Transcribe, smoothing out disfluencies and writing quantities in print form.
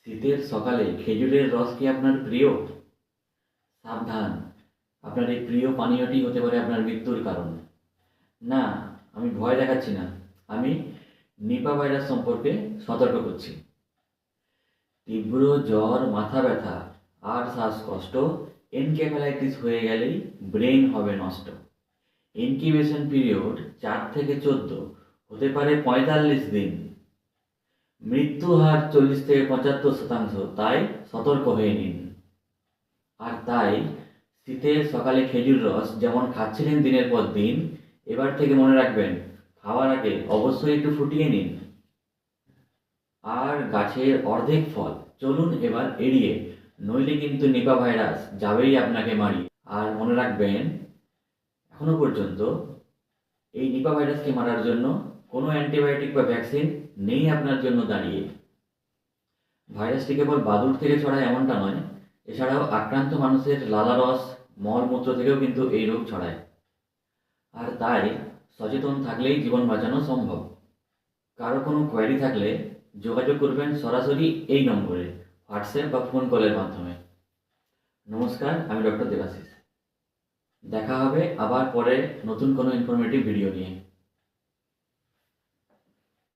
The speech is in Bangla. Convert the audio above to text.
শীতের সকালে খেজুরের রস কি আপনার প্রিয়? সাবধান, আপনার এই প্রিয় পানীয়টি হতে পারে আপনার মৃত্যুর কারণ। না, আমি ভয় দেখাচ্ছি না, আমি নিপা ভাইরাস সম্পর্কে সতর্ক করছি। তীব্র জ্বর, মাথা ব্যথা আর শ্বাসকষ্ট, এনকেফ্যালাইটিস হয়ে গেলেই ব্রেন হবে নষ্ট। ইনকিউবেশন পিরিয়ড 4 থেকে 14, হতে পারে 45 দিন। মৃত্যু হার 40 থেকে 75%, তাই সতর্ক হয়ে নিন। আর তাই শীতের সকালে খেজুর রস যেমন খাচ্ছিলেন দিনের পর দিন, এবার থেকে মনে রাখবেন, খাওয়ার আগে অবশ্যই একটু ফুটিয়ে নিন। আর গাছের অর্ধেক ফল চলুন এবার এড়িয়ে, নইলে কিন্তু নিপা ভাইরাস যাবেই আপনাকে মারিয়ে। আর মনে রাখবেন, এখনো পর্যন্ত এই নিপা ভাইরাসকে মারার জন্য কোনো অ্যান্টিবায়োটিক বা ভ্যাকসিন নেই আপনার জন্য দাঁড়িয়ে। ভাইরাসটি কেবল বাদুড় থেকে ছড়ায় এমনটা নয়, এছাড়াও আক্রান্ত মানুষের লালারস, মলমূত্র থেকেও কিন্তু এই রোগ ছড়ায়। আর তাই সচেতন থাকলেই জীবন বাঁচানো সম্ভব। কারো কোনো কোয়ারি থাকলে যোগাযোগ করবেন সরাসরি এই নম্বরে, হোয়াটসঅ্যাপ বা ফোন কলের মাধ্যমে। নমস্কার, আমি ডক্টর দেবাশিস। দেখা হবে আবার পরে নতুন কোনো ইনফরমেটিভ ভিডিও নিয়ে।